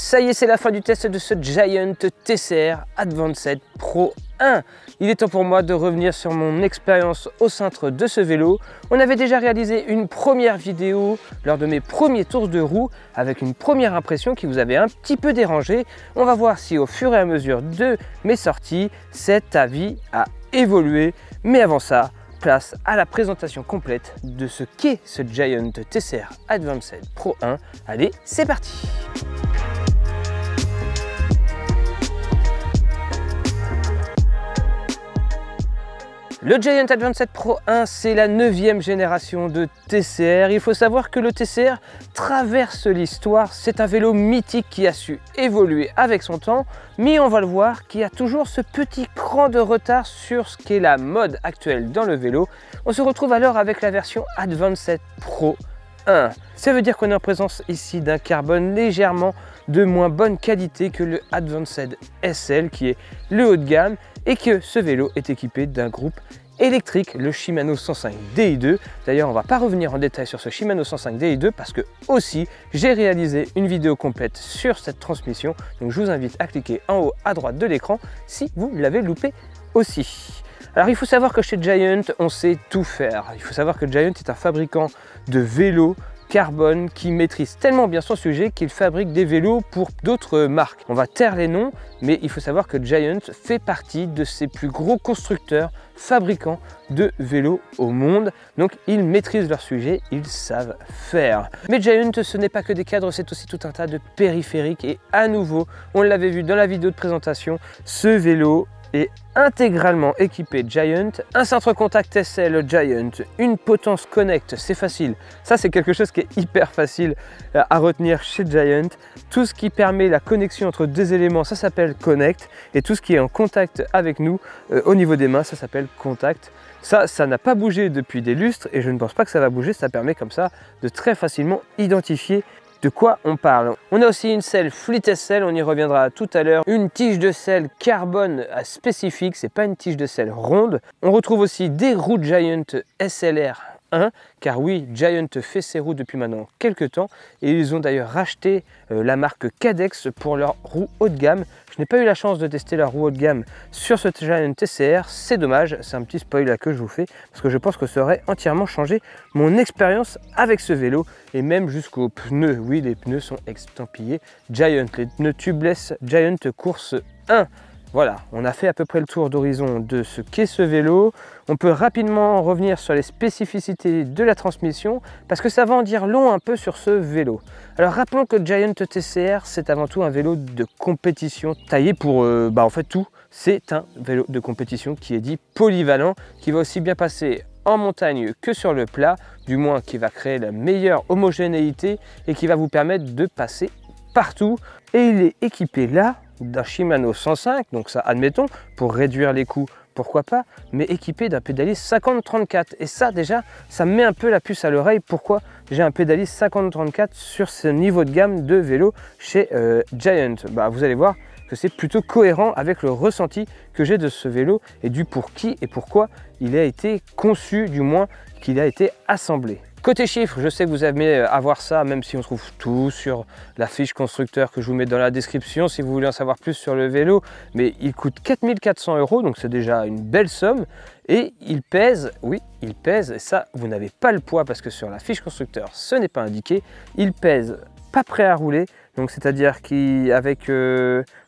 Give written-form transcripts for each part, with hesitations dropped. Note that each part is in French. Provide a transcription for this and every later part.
Ça y est, c'est la fin du test de ce Giant TCR Advanced Pro 1. Il est temps pour moi de revenir sur mon expérience au cintre de ce vélo. On avait déjà réalisé une première vidéo lors de mes premiers tours de roue avec une première impression qui vous avait un petit peu dérangé. On va voir si au fur et à mesure de mes sorties, cet avis a évolué. Mais avant ça, place à la présentation complète de ce qu'est ce Giant TCR Advanced Pro 1. Allez, c'est parti! Le Giant Advanced Pro 1, c'est la 9e génération de TCR. Il faut savoir que le TCR traverse l'histoire. C'est un vélo mythique qui a su évoluer avec son temps, mais on va le voir qui a toujours ce petit cran de retard sur ce qu'est la mode actuelle dans le vélo. On se retrouve alors avec la version Advanced Pro 1. Ça veut dire qu'on est en présence ici d'un carbone légèrement de moins bonne qualité que le Advanced SL qui est le haut de gamme et que ce vélo est équipé d'un groupe électrique, le Shimano 105 Di2. D'ailleurs, on ne va pas revenir en détail sur ce Shimano 105 Di2 parce que aussi j'ai réalisé une vidéo complète sur cette transmission. Donc je vous invite à cliquer en haut à droite de l'écran si vous l'avez loupé aussi. Alors il faut savoir que chez Giant, on sait tout faire. Il faut savoir que Giant est un fabricant de vélos carbone qui maîtrise tellement bien son sujet qu'il fabrique des vélos pour d'autres marques. On va taire les noms, mais il faut savoir que Giant fait partie de ces plus gros constructeurs, fabricants de vélos au monde. Donc ils maîtrisent leur sujet, ils savent faire. Mais Giant, ce n'est pas que des cadres, c'est aussi tout un tas de périphériques. Et à nouveau, on l'avait vu dans la vidéo de présentation, ce vélo est intégralement équipé Giant, un centre contact SL Giant, une potence Connect, c'est facile. Ça, c'est quelque chose qui est hyper facile à retenir chez Giant. Tout ce qui permet la connexion entre deux éléments, ça s'appelle Connect. Et tout ce qui est en contact avec nous, au niveau des mains, ça s'appelle Contact. Ça n'a pas bougé depuis des lustres et je ne pense pas que ça va bouger. Ça permet comme ça de très facilement identifier de quoi on parle. On a aussi une selle Fleet SL, on y reviendra tout à l'heure. Une tige de selle carbone spécifique, c'est pas une tige de selle ronde. On retrouve aussi des roues Giant SLR 1, car oui, Giant fait ses roues depuis maintenant quelques temps et ils ont d'ailleurs racheté la marque Cadex pour leurs roues haut de gamme. Je n'ai pas eu la chance de tester leur roue haut de gamme sur ce Giant TCR, c'est dommage, c'est un petit spoiler que je vous fais parce que je pense que ça aurait entièrement changé mon expérience avec ce vélo et même jusqu'aux pneus. Oui, les pneus sont estampillés Giant, les pneus tubeless Giant Course 1. Voilà, on a fait à peu près le tour d'horizon de ce qu'est ce vélo. On peut rapidement revenir sur les spécificités de la transmission parce que ça va en dire long un peu sur ce vélo. Alors rappelons que Giant TCR, c'est avant tout un vélo de compétition taillé pour en fait tout. C'est un vélo de compétition qui est dit polyvalent, qui va aussi bien passer en montagne que sur le plat, du moins qui va créer la meilleure homogénéité et qui va vous permettre de passer partout. Et il est équipé là d'un Shimano 105, donc ça admettons, pour réduire les coûts, pourquoi pas, mais équipé d'un pédalier 50-34. Et ça déjà, ça me met un peu la puce à l'oreille, pourquoi j'ai un pédalier 50-34 sur ce niveau de gamme de vélo chez Giant. Vous allez voir que c'est plutôt cohérent avec le ressenti que j'ai de ce vélo et du pour qui et pourquoi il a été conçu, du moins qu'il a été assemblé. Côté chiffres, je sais que vous aimez avoir ça, même si on trouve tout sur la fiche constructeur que je vous mets dans la description si vous voulez en savoir plus sur le vélo. Mais il coûte 4 400 €, donc c'est déjà une belle somme. Et il pèse, oui, il pèse, et ça, vous n'avez pas le poids parce que sur la fiche constructeur, ce n'est pas indiqué. Il pèse pas prêt à rouler, donc c'est-à-dire qu'avec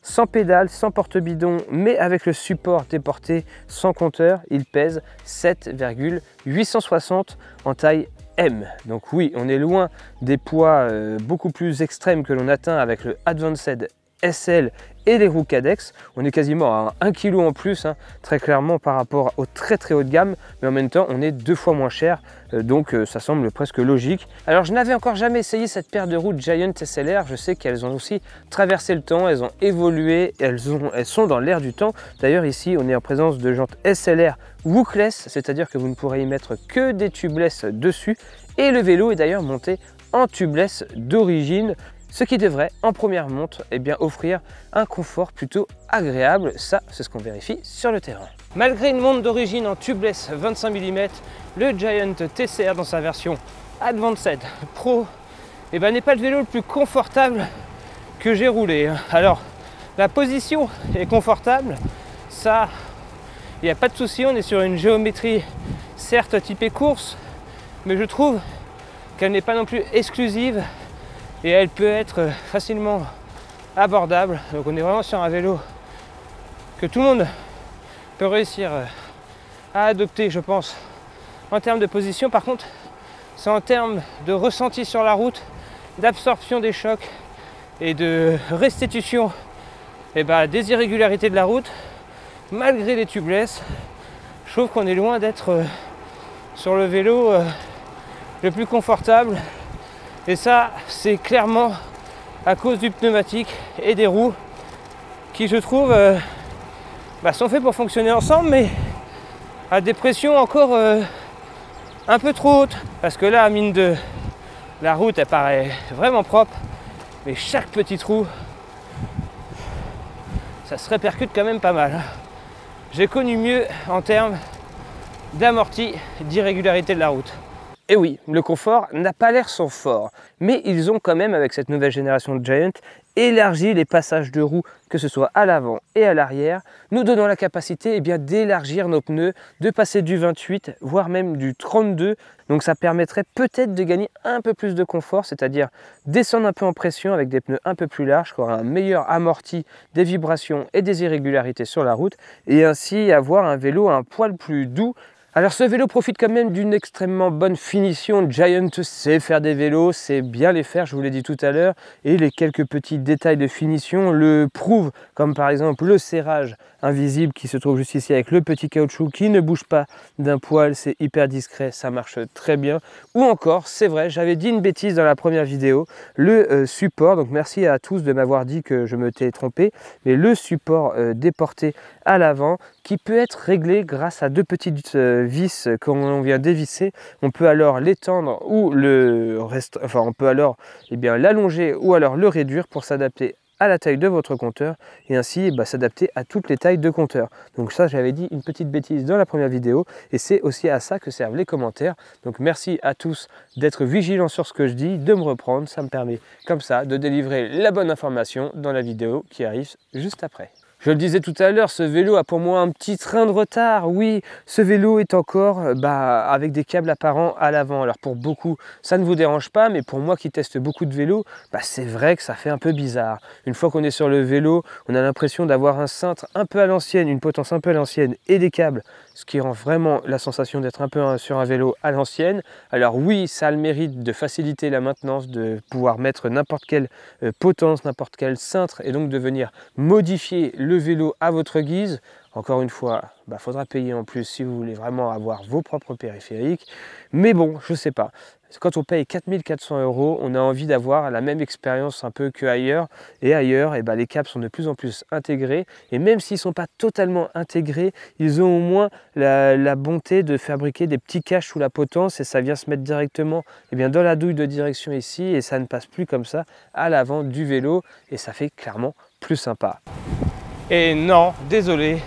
sans pédale, sans porte-bidon, mais avec le support déporté sans compteur, il pèse 7,860 en taille M. Donc oui, on est loin des poids beaucoup plus extrêmes que l'on atteint avec le Advanced SL et les roues Cadex. On est quasiment à 1 kg en plus, très clairement par rapport au très haut de gamme, mais en même temps on est 2 fois moins cher, donc ça semble presque logique. Alors je n'avais encore jamais essayé cette paire de roues Giant SLR, je sais qu'elles ont aussi traversé le temps, elles ont évolué, elles sont dans l'air du temps. D'ailleurs ici on est en présence de jantes SLR Wookless, c'est-à-dire que vous ne pourrez y mettre que des tubeless dessus, et le vélo est d'ailleurs monté en tubeless d'origine, ce qui devrait en première monte offrir un confort plutôt agréable. Ça, c'est ce qu'on vérifie sur le terrain. Malgré une monte d'origine en tubeless 25 mm, le Giant TCR dans sa version Advanced Pro n'est pas le vélo le plus confortable que j'ai roulé. Alors, la position est confortable, ça, il n'y a pas de souci, on est sur une géométrie certes typée course, mais je trouve qu'elle n'est pas non plus exclusive et elle peut être facilement abordable. Donc on est vraiment sur un vélo que tout le monde peut réussir à adopter, je pense, en termes de position. Par contre, c'est en termes de ressenti sur la route, d'absorption des chocs et de restitution des irrégularités de la route, malgré les tubeless. Je trouve qu'on est loin d'être sur le vélo le plus confortable, et ça c'est clairement à cause du pneumatique et des roues qui, je trouve, sont faits pour fonctionner ensemble, mais à des pressions encore un peu trop hautes, parce que là, mine de la route, elle paraît vraiment propre, mais chaque petit trou, ça se répercute quand même pas mal. J'ai connu mieux en termes d'amorti, d'irrégularité de la route. Et oui, le confort n'a pas l'air sans fort, mais ils ont quand même, avec cette nouvelle génération de Giant, élargi les passages de roues, que ce soit à l'avant et à l'arrière, nous donnant la capacité d'élargir nos pneus, de passer du 28, voire même du 32. Donc ça permettrait peut-être de gagner un peu plus de confort, c'est-à-dire descendre un peu en pression avec des pneus un peu plus larges, qui aura un meilleur amorti des vibrations et des irrégularités sur la route, et ainsi avoir un vélo un poil plus doux. Alors ce vélo profite quand même d'une extrêmement bonne finition. Giant sait faire des vélos, sait bien les faire, je vous l'ai dit tout à l'heure, et les quelques petits détails de finition le prouvent, comme par exemple le serrage invisible qui se trouve juste ici avec le petit caoutchouc qui ne bouge pas d'un poil, c'est hyper discret, ça marche très bien. Ou encore, c'est vrai, j'avais dit une bêtise dans la première vidéo, le support, donc merci à tous de m'avoir dit que je me t'ai trompé, mais le support déporté à l'avant qui peut être réglé grâce à deux petites vis qu'on vient dévisser. On peut alors l'étendre ou on peut alors l'allonger ou alors le réduire pour s'adapter à la taille de votre compteur et ainsi s'adapter à toutes les tailles de compteur. Donc ça, j'avais dit une petite bêtise dans la première vidéo et c'est aussi à ça que servent les commentaires. Donc merci à tous d'être vigilants sur ce que je dis, de me reprendre, ça me permet comme ça de délivrer la bonne information dans la vidéo qui arrive juste après. Je le disais tout à l'heure, ce vélo a pour moi un petit train de retard. Oui, ce vélo est encore avec des câbles apparents à l'avant. Alors pour beaucoup, ça ne vous dérange pas, mais pour moi qui teste beaucoup de vélos, c'est vrai que ça fait un peu bizarre. Une fois qu'on est sur le vélo, on a l'impression d'avoir un cintre un peu à l'ancienne, une potence un peu à l'ancienne et des câbles, ce qui rend vraiment la sensation d'être un peu sur un vélo à l'ancienne. Alors oui, ça a le mérite de faciliter la maintenance, de pouvoir mettre n'importe quelle potence, n'importe quel cintre et donc de venir modifier le vélo à votre guise. Encore une fois, faudra payer en plus si vous voulez vraiment avoir vos propres périphériques. Mais bon, je sais pas. Quand on paye 4 400 €, on a envie d'avoir la même expérience un peu qu'ailleurs. Et ailleurs, les câbles sont de plus en plus intégrés. Et même s'ils ne sont pas totalement intégrés, ils ont au moins la bonté de fabriquer des petits caches sous la potence. Et ça vient se mettre directement dans la douille de direction ici. Et ça ne passe plus comme ça à l'avant du vélo. Et ça fait clairement plus sympa. Et non, désolé,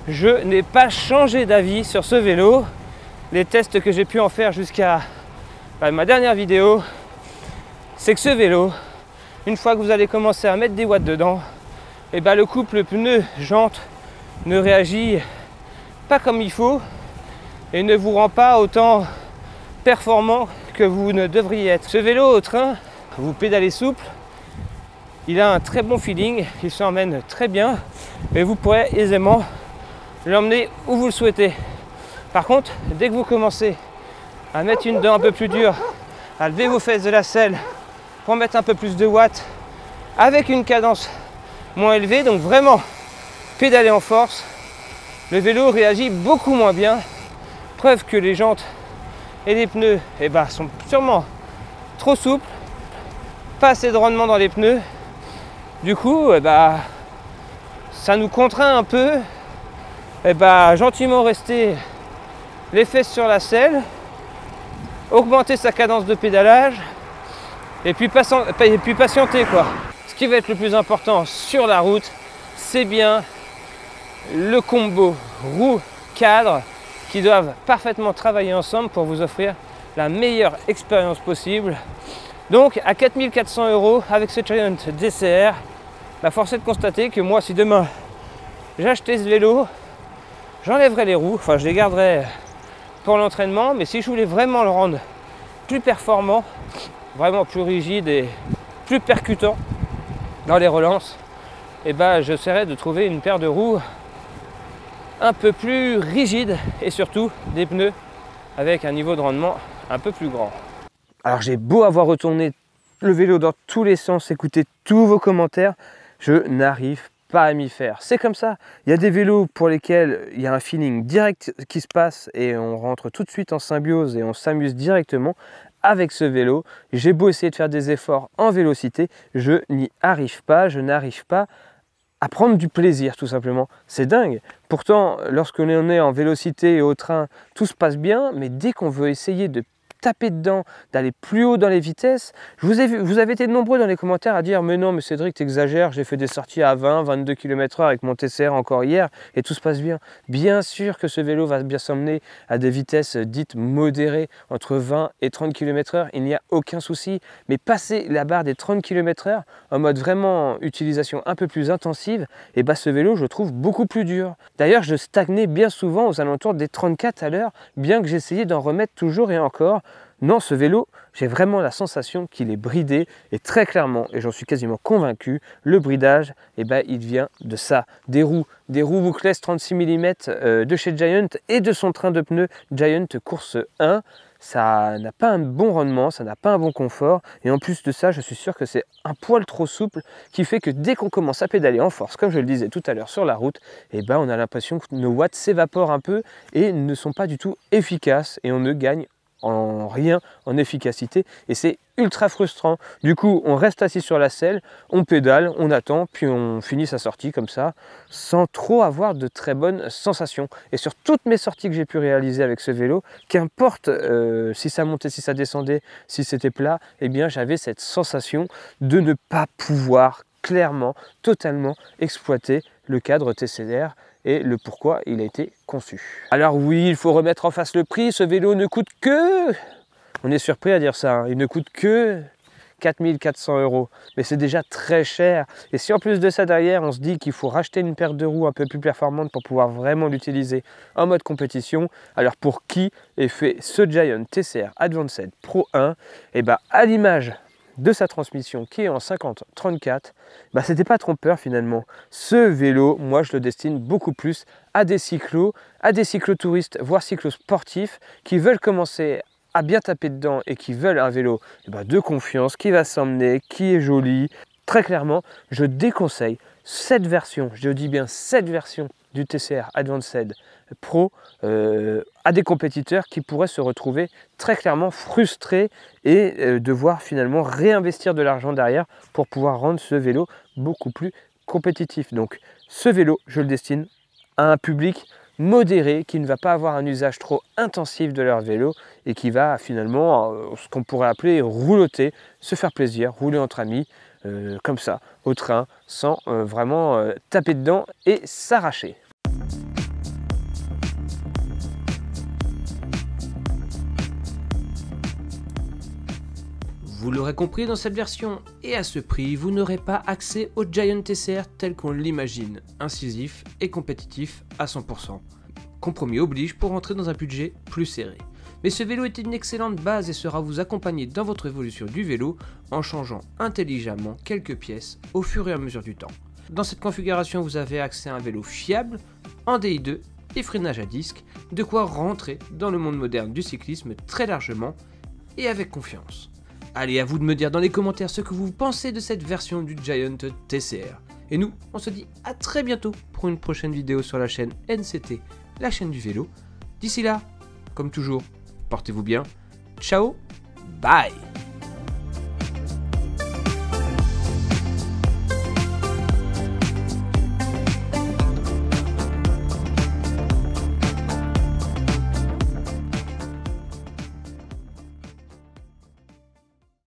je n'ai pas changé d'avis sur ce vélo. Les tests que j'ai pu en faire jusqu'à ma dernière vidéo, c'est que ce vélo, une fois que vous allez commencer à mettre des watts dedans, le couple pneu-jante ne réagit pas comme il faut et ne vous rend pas autant performant que vous ne devriez être. Ce vélo au train, vous pédalez souple, il a un très bon feeling, il s'emmène très bien et vous pourrez aisément l'emmener où vous le souhaitez. Par contre, dès que vous commencez à mettre une dent un peu plus dure, à lever vos fesses de la selle pour mettre un peu plus de watts avec une cadence moins élevée, donc vraiment pédaler en force, le vélo réagit beaucoup moins bien. Preuve que les jantes et les pneus sont sûrement trop souples, pas assez de rendement dans les pneus. Du coup, ça nous contraint un peu, gentiment rester les fesses sur la selle, augmenter sa cadence de pédalage et puis patienter quoi. Ce qui va être le plus important sur la route, c'est bien le combo roue-cadre qui doivent parfaitement travailler ensemble pour vous offrir la meilleure expérience possible Donc à 4 400 € avec ce Giant TCR, force est de constater que moi, si demain j'achetais ce vélo, j'enlèverais les roues, enfin je les garderais pour l'entraînement, mais si je voulais vraiment le rendre plus performant, vraiment plus rigide et plus percutant dans les relances, j'essaierais de trouver une paire de roues un peu plus rigide et surtout des pneus avec un niveau de rendement un peu plus grand. Alors j'ai beau avoir retourné le vélo dans tous les sens, écouter tous vos commentaires, je n'arrive pas à m'y faire. C'est comme ça. Il y a des vélos pour lesquels il y a un feeling direct qui se passe et on rentre tout de suite en symbiose et on s'amuse directement avec ce vélo. J'ai beau essayer de faire des efforts en vélocité, je n'y arrive pas, je n'arrive pas à prendre du plaisir tout simplement. C'est dingue. Pourtant, lorsqu'on est en vélocité et au train, tout se passe bien, mais dès qu'on veut essayer de taper dedans, d'aller plus haut dans les vitesses, vous avez été nombreux dans les commentaires à dire mais non mais Cédric t'exagères, j'ai fait des sorties à 20-22 km/h avec mon TCR encore hier et tout se passe bien. Bien sûr que ce vélo va bien s'emmener à des vitesses dites modérées, entre 20 et 30 km/h, il n'y a aucun souci, mais passer la barre des 30 km/h en mode vraiment utilisation un peu plus intensive, et ce vélo je le trouve beaucoup plus dur. D'ailleurs je stagnais bien souvent aux alentours des 34 à l'heure, bien que j'essayais d'en remettre toujours et encore. Non, ce vélo, j'ai vraiment la sensation qu'il est bridé et très clairement, et j'en suis quasiment convaincu, le bridage, il vient de ça, des roues boucless 36 mm de chez Giant et de son train de pneus Giant Course 1. Ça n'a pas un bon rendement, ça n'a pas un bon confort, et en plus de ça, je suis sûr que c'est un poil trop souple qui fait que dès qu'on commence à pédaler en force, comme je le disais tout à l'heure sur la route, on a l'impression que nos watts s'évaporent un peu et ne sont pas du tout efficaces et on ne gagne en rien en efficacité et c'est ultra frustrant. Du coup on reste assis sur la selle, on pédale, on attend, puis on finit sa sortie comme ça sans trop avoir de très bonnes sensations. Et sur toutes mes sorties que j'ai pu réaliser avec ce vélo, qu'importe si ça montait, si ça descendait, si c'était plat, j'avais cette sensation de ne pas pouvoir clairement, totalement exploiter le cadre TCR et le pourquoi il a été conçu. Alors oui, il faut remettre en face le prix, ce vélo ne coûte que... On est surpris à dire ça, hein, il ne coûte que 4 400 €, mais c'est déjà très cher. Et si en plus de ça derrière, on se dit qu'il faut racheter une paire de roues un peu plus performante pour pouvoir vraiment l'utiliser en mode compétition, alors pour qui est fait ce Giant TCR Advanced Pro 1, à l'image de sa transmission qui est en 50-34, c'était pas trompeur finalement. Ce vélo, moi je le destine beaucoup plus à des cyclotouristes, voire cyclosportifs qui veulent commencer à bien taper dedans et qui veulent un vélo de confiance, qui va s'emmener, qui est joli. Très clairement, je déconseille cette version, je dis bien cette version du TCR Advanced Pro à des compétiteurs qui pourraient se retrouver très clairement frustrés et devoir finalement réinvestir de l'argent derrière pour pouvoir rendre ce vélo beaucoup plus compétitif. Donc ce vélo, je le destine à un public modéré qui ne va pas avoir un usage trop intensif de leur vélo et qui va finalement, ce qu'on pourrait appeler rouloter, se faire plaisir, rouler entre amis, comme ça, au train, sans vraiment taper dedans et s'arracher. Vous l'aurez compris, dans cette version et à ce prix, vous n'aurez pas accès au Giant TCR tel qu'on l'imagine, incisif et compétitif à 100%. Compromis oblige pour entrer dans un budget plus serré. Mais ce vélo est une excellente base et sera vous accompagner dans votre évolution du vélo en changeant intelligemment quelques pièces au fur et à mesure du temps. Dans cette configuration, vous avez accès à un vélo fiable, en DI2 et freinage à disque, de quoi rentrer dans le monde moderne du cyclisme très largement et avec confiance. Allez, à vous de me dire dans les commentaires ce que vous pensez de cette version du Giant TCR. Et nous, on se dit à très bientôt pour une prochaine vidéo sur la chaîne NCT, la chaîne du vélo. D'ici là, comme toujours, portez-vous bien. Ciao, bye!